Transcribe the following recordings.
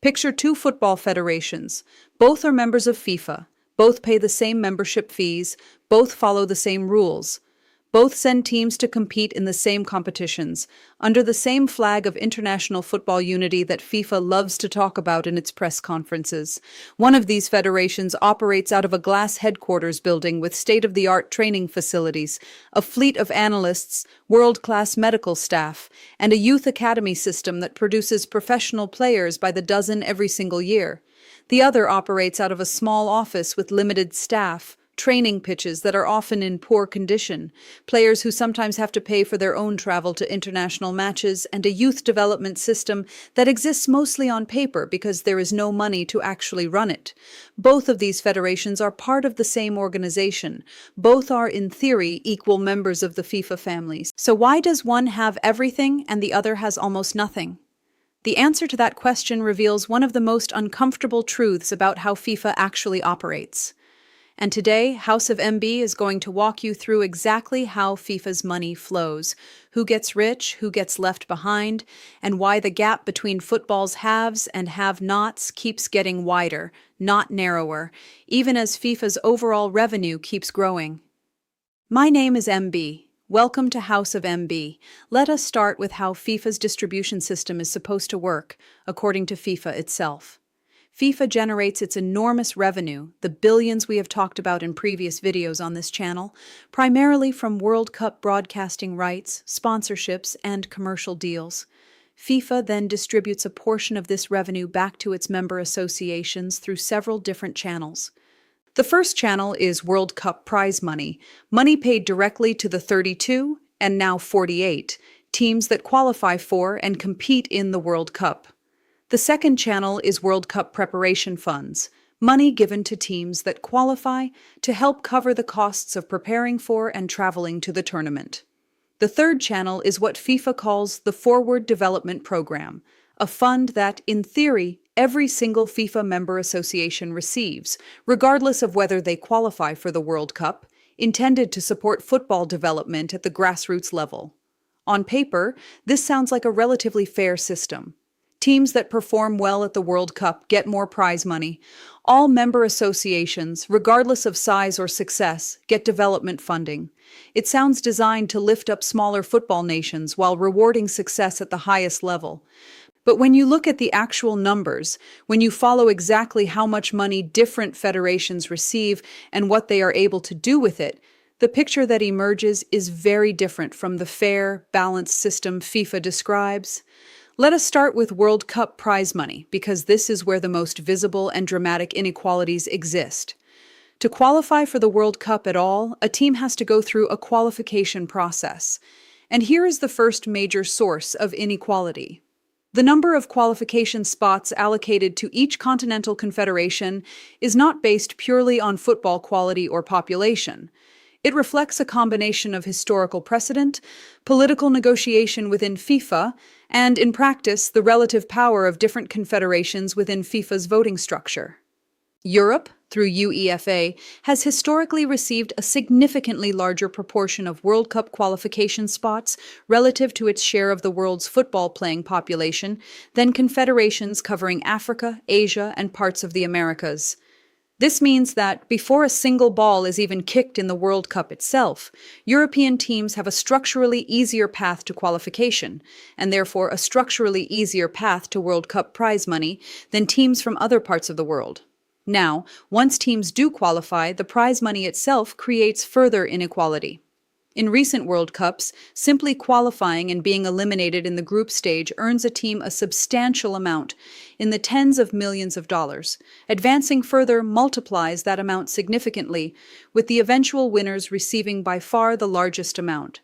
Picture two football federations. Both are members of FIFA. Both pay the same membership fees. Both follow the same rules. Both send teams to compete in the same competitions, under the same flag of international football unity that FIFA loves to talk about in its press conferences. One of these federations operates out of a glass headquarters building with state-of-the-art training facilities, a fleet of analysts, world-class medical staff, and a youth academy system that produces professional players by the dozen every single year. The other operates out of a small office with limited staff, training pitches that are often in poor condition, players who sometimes have to pay for their own travel to international matches, and a youth development system that exists mostly on paper because there is no money to actually run it. Both of these federations are part of the same organization. Both are, in theory, equal members of the FIFA family. So why does one have everything and the other has almost nothing? The answer to that question reveals one of the most uncomfortable truths about how FIFA actually operates. And today, House of MB is going to walk you through exactly how FIFA's money flows, who gets rich, who gets left behind, and why the gap between football's haves and have-nots keeps getting wider, not narrower, even as FIFA's overall revenue keeps growing. My name is MB. Welcome to House of MB. Let us start with how FIFA's distribution system is supposed to work, according to FIFA itself. FIFA generates its enormous revenue, the billions we have talked about in previous videos on this channel, primarily from World Cup broadcasting rights, sponsorships, and commercial deals. FIFA then distributes a portion of this revenue back to its member associations through several different channels. The first channel is World Cup prize money, money paid directly to the 32, and now 48, teams that qualify for and compete in the World Cup. The second channel is World Cup preparation funds, money given to teams that qualify to help cover the costs of preparing for and traveling to the tournament. The third channel is what FIFA calls the Forward Development Program, a fund that, in theory, every single FIFA member association receives, regardless of whether they qualify for the World Cup, intended to support football development at the grassroots level. On paper, this sounds like a relatively fair system. Teams that perform well at the World Cup get more prize money. All member associations, regardless of size or success, get development funding. It sounds designed to lift up smaller football nations while rewarding success at the highest level. But when you look at the actual numbers, when you follow exactly how much money different federations receive and what they are able to do with it, the picture that emerges is very different from the fair, balanced system FIFA describes. Let us start with World Cup prize money, because this is where the most visible and dramatic inequalities exist. To qualify for the World Cup at all, a team has to go through a qualification process. And here is the first major source of inequality. The number of qualification spots allocated to each continental confederation is not based purely on football quality or population. It reflects a combination of historical precedent, political negotiation within FIFA, and, in practice, the relative power of different confederations within FIFA's voting structure. Europe, through UEFA, has historically received a significantly larger proportion of World Cup qualification spots relative to its share of the world's football-playing population than confederations covering Africa, Asia, and parts of the Americas. This means that, before a single ball is even kicked in the World Cup itself, European teams have a structurally easier path to qualification, and therefore a structurally easier path to World Cup prize money than teams from other parts of the world. Now, once teams do qualify, the prize money itself creates further inequality. In recent World Cups, simply qualifying and being eliminated in the group stage earns a team a substantial amount, in the tens of millions of dollars. Advancing further multiplies that amount significantly, with the eventual winners receiving by far the largest amount.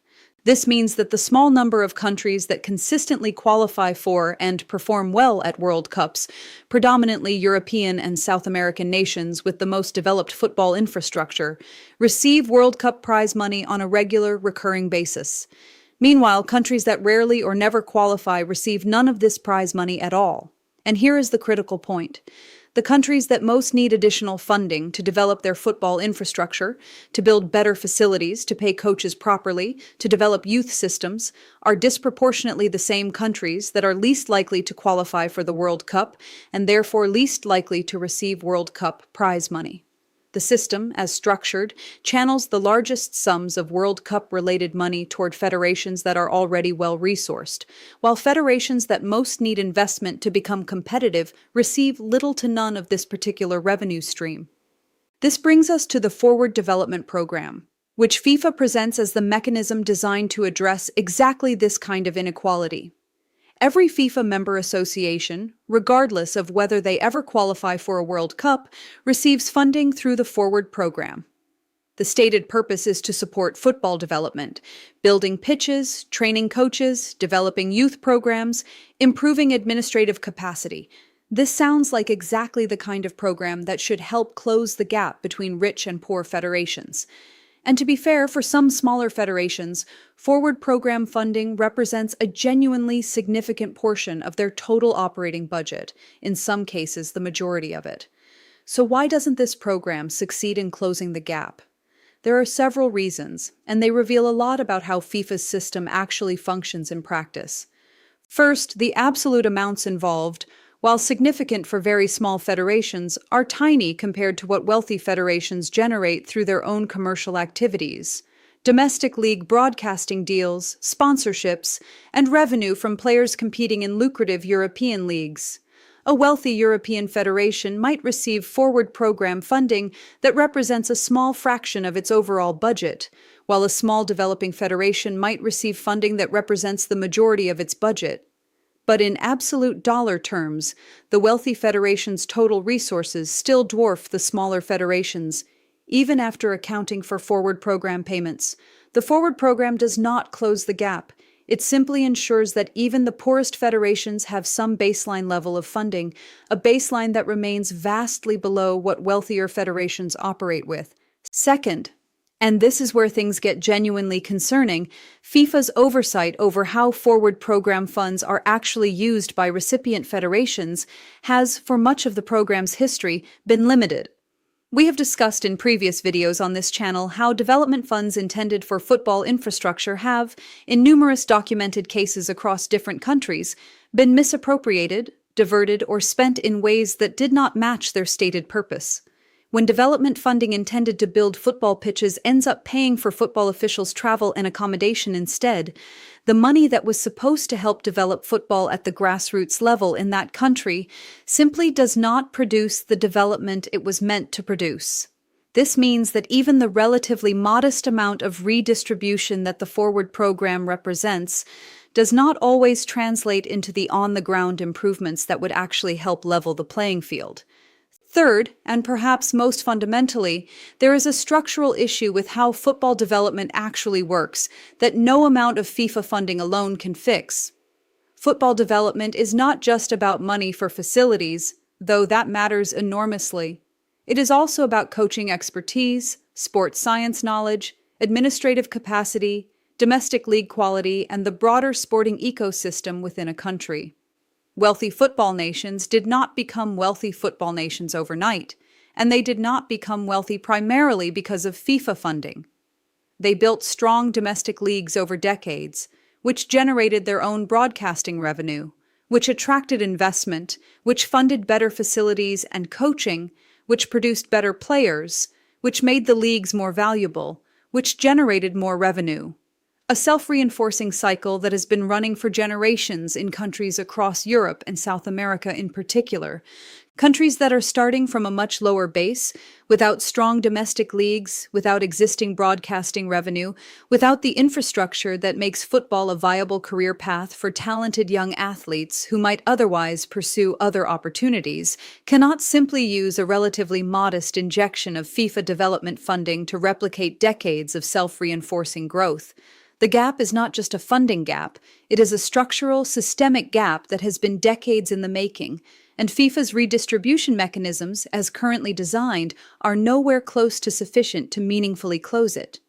This means that the small number of countries that consistently qualify for and perform well at World Cups, predominantly European and South American nations with the most developed football infrastructure, receive World Cup prize money on a regular, recurring basis. Meanwhile, countries that rarely or never qualify receive none of this prize money at all. And here is the critical point. The countries that most need additional funding to develop their football infrastructure, to build better facilities, to pay coaches properly, to develop youth systems, are disproportionately the same countries that are least likely to qualify for the World Cup and therefore least likely to receive World Cup prize money. The system, as structured, channels the largest sums of World Cup-related money toward federations that are already well-resourced, while federations that most need investment to become competitive receive little to none of this particular revenue stream. This brings us to the Forward Development Program, which FIFA presents as the mechanism designed to address exactly this kind of inequality. Every FIFA member association, regardless of whether they ever qualify for a World Cup, receives funding through the Forward program. The stated purpose is to support football development, building pitches, training coaches, developing youth programs, improving administrative capacity. This sounds like exactly the kind of program that should help close the gap between rich and poor federations. And to be fair, for some smaller federations, Forward program funding represents a genuinely significant portion of their total operating budget, in some cases the majority of it. So why doesn't this program succeed in closing the gap? There are several reasons, and they reveal a lot about how FIFA's system actually functions in practice. First, the absolute amounts involved, while significant for very small federations, are tiny compared to what wealthy federations generate through their own commercial activities. Domestic league broadcasting deals, sponsorships, and revenue from players competing in lucrative European leagues. A wealthy European federation might receive Forward program funding that represents a small fraction of its overall budget, while a small developing federation might receive funding that represents the majority of its budget. But in absolute dollar terms, the wealthy federation's total resources still dwarf the smaller federations, even after accounting for Forward program payments. The Forward program does not close the gap. It simply ensures that even the poorest federations have some baseline level of funding, a baseline that remains vastly below what wealthier federations operate with. Second, and this is where things get genuinely concerning, FIFA's oversight over how Forward program funds are actually used by recipient federations has, for much of the program's history, been limited. We have discussed in previous videos on this channel how development funds intended for football infrastructure have, in numerous documented cases across different countries, been misappropriated, diverted, or spent in ways that did not match their stated purpose. When development funding intended to build football pitches ends up paying for football officials' travel and accommodation instead, the money that was supposed to help develop football at the grassroots level in that country simply does not produce the development it was meant to produce. This means that even the relatively modest amount of redistribution that the Forward program represents does not always translate into the on-the-ground improvements that would actually help level the playing field. Third, and perhaps most fundamentally, there is a structural issue with how football development actually works that no amount of FIFA funding alone can fix. Football development is not just about money for facilities, though that matters enormously. It is also about coaching expertise, sports science knowledge, administrative capacity, domestic league quality, and the broader sporting ecosystem within a country. Wealthy football nations did not become wealthy football nations overnight, and they did not become wealthy primarily because of FIFA funding. They built strong domestic leagues over decades, which generated their own broadcasting revenue, which attracted investment, which funded better facilities and coaching, which produced better players, which made the leagues more valuable, which generated more revenue. A self-reinforcing cycle that has been running for generations in countries across Europe and South America in particular, countries that are starting from a much lower base, without strong domestic leagues, without existing broadcasting revenue, without the infrastructure that makes football a viable career path for talented young athletes who might otherwise pursue other opportunities, cannot simply use a relatively modest injection of FIFA development funding to replicate decades of self-reinforcing growth. The gap is not just a funding gap, it is a structural, systemic gap that has been decades in the making, and FIFA's redistribution mechanisms, as currently designed, are nowhere close to sufficient to meaningfully close it.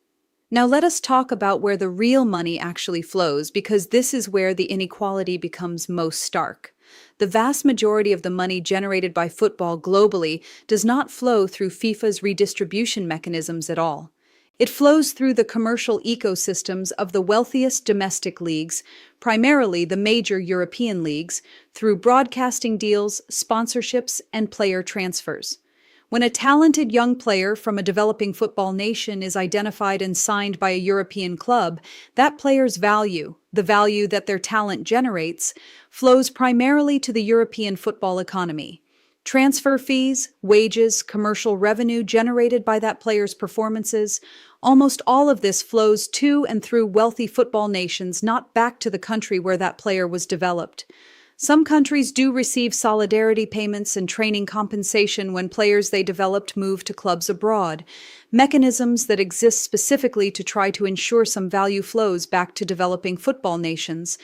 Now let us talk about where the real money actually flows, because this is where the inequality becomes most stark. The vast majority of the money generated by football globally does not flow through FIFA's redistribution mechanisms at all. It flows through the commercial ecosystems of the wealthiest domestic leagues, primarily the major European leagues, through broadcasting deals, sponsorships, and player transfers. When a talented young player from a developing football nation is identified and signed by a European club, that player's value, the value that their talent generates, flows primarily to the European football economy. Transfer fees, wages, commercial revenue generated by that player's performances, almost all of this flows to and through wealthy football nations, not back to the country where that player was developed. Some countries do receive solidarity payments and training compensation when players they developed move to clubs abroad, mechanisms that exist specifically to try to ensure some value flows back to developing football nations.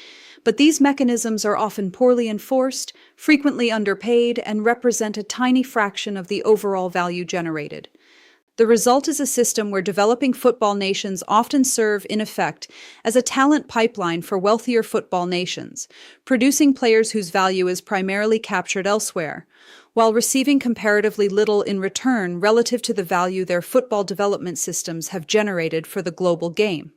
But these mechanisms are often poorly enforced, frequently underpaid, and represent a tiny fraction of the overall value generated. The result is a system where developing football nations often serve, in effect, as a talent pipeline for wealthier football nations, producing players whose value is primarily captured elsewhere, while receiving comparatively little in return relative to the value their football development systems have generated for the global game.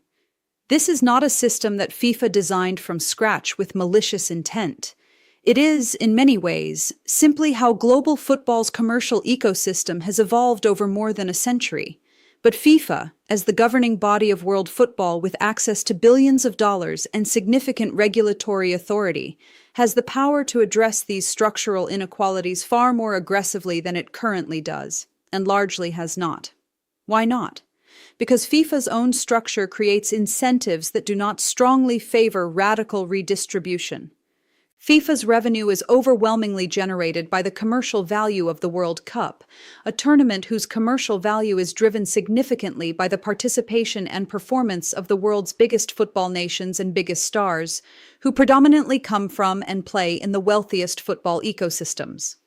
This is not a system that FIFA designed from scratch with malicious intent. It is, in many ways, simply how global football's commercial ecosystem has evolved over more than a century. But FIFA, as the governing body of world football with access to billions of dollars and significant regulatory authority, has the power to address these structural inequalities far more aggressively than it currently does, and largely has not. Why not? Because FIFA's own structure creates incentives that do not strongly favor radical redistribution. FIFA's revenue is overwhelmingly generated by the commercial value of the World Cup, a tournament whose commercial value is driven significantly by the participation and performance of the world's biggest football nations and biggest stars, who predominantly come from and play in the wealthiest football ecosystems.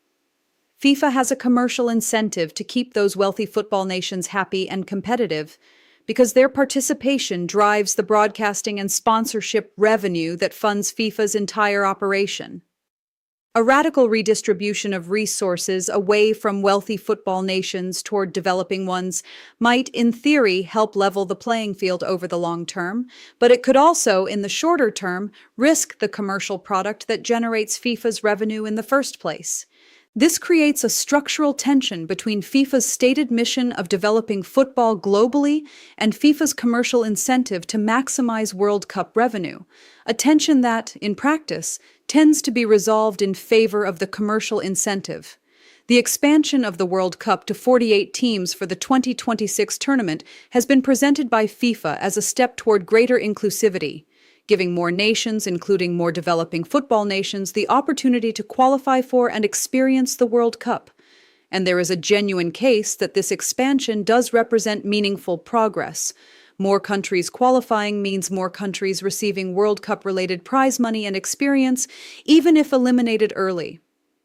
FIFA has a commercial incentive to keep those wealthy football nations happy and competitive, because their participation drives the broadcasting and sponsorship revenue that funds FIFA's entire operation. A radical redistribution of resources away from wealthy football nations toward developing ones might, in theory, help level the playing field over the long term, but it could also, in the shorter term, risk the commercial product that generates FIFA's revenue in the first place. This creates a structural tension between FIFA's stated mission of developing football globally and FIFA's commercial incentive to maximize World Cup revenue, a tension that, in practice, tends to be resolved in favor of the commercial incentive. The expansion of the World Cup to 48 teams for the 2026 tournament has been presented by FIFA as a step toward greater inclusivity, giving more nations, including more developing football nations, the opportunity to qualify for and experience the World Cup. And there is a genuine case that this expansion does represent meaningful progress. More countries qualifying means more countries receiving World Cup-related prize money and experience, even if eliminated early.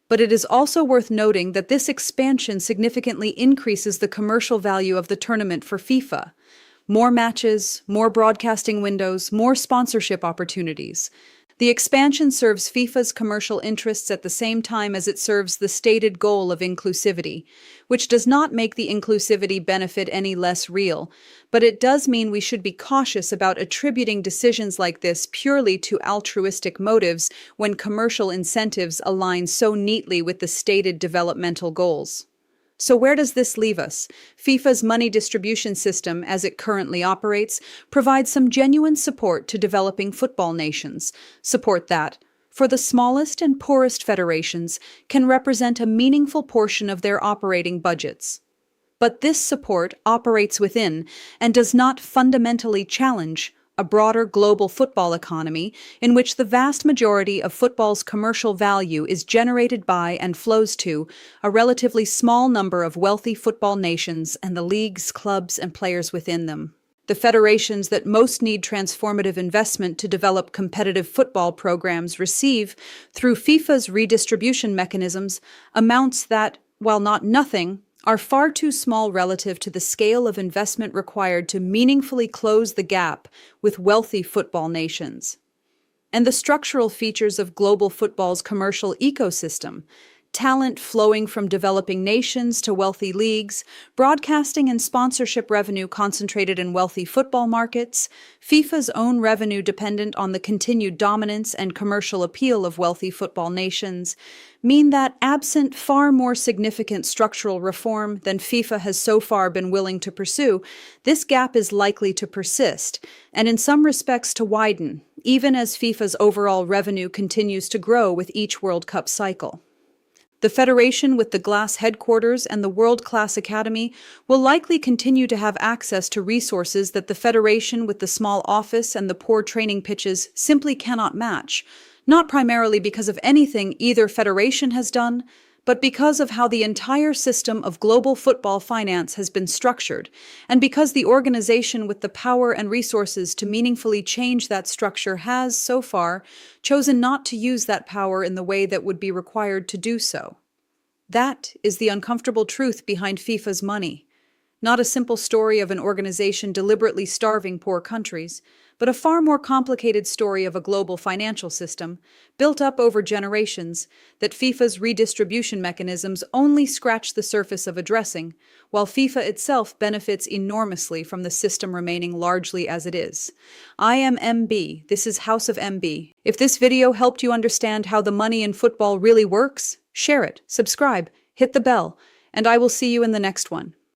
But it is also worth noting that this expansion significantly increases the commercial value of the tournament for FIFA. More matches, more broadcasting windows, more sponsorship opportunities. The expansion serves FIFA's commercial interests at the same time as it serves the stated goal of inclusivity, which does not make the inclusivity benefit any less real, but it does mean we should be cautious about attributing decisions like this purely to altruistic motives when commercial incentives align so neatly with the stated developmental goals. So where does this leave us? FIFA's money distribution system, as it currently operates, provides some genuine support to developing football nations. Support that, for the smallest and poorest federations, can represent a meaningful portion of their operating budgets. But this support operates within and does not fundamentally challenge a broader global football economy in which the vast majority of football's commercial value is generated by and flows to a relatively small number of wealthy football nations and the leagues, clubs, and players within them. The federations that most need transformative investment to develop competitive football programs receive, through FIFA's redistribution mechanisms, amounts that, while not nothing, are far too small relative to the scale of investment required to meaningfully close the gap with wealthy football nations. and the structural features of global football's commercial ecosystem. Talent flowing from developing nations to wealthy leagues, broadcasting and sponsorship revenue concentrated in wealthy football markets, FIFA's own revenue dependent on the continued dominance and commercial appeal of wealthy football nations, mean that absent far more significant structural reform than FIFA has so far been willing to pursue, this gap is likely to persist, and in some respects to widen, even as FIFA's overall revenue continues to grow with each World Cup cycle. The federation with the glass headquarters and the world-class academy will likely continue to have access to resources that the federation with the small office and the poor training pitches simply cannot match, not primarily because of anything either federation has done, but because of how the entire system of global football finance has been structured, and because the organization with the power and resources to meaningfully change that structure has, so far, chosen not to use that power in the way that would be required to do so. That is the uncomfortable truth behind FIFA's money. Not a simple story of an organization deliberately starving poor countries, but a far more complicated story of a global financial system, built up over generations, that FIFA's redistribution mechanisms only scratch the surface of addressing, while FIFA itself benefits enormously from the system remaining largely as it is. I am MB, this is House of MB. If this video helped you understand how the money in football really works, share it, subscribe, hit the bell, and I will see you in the next one.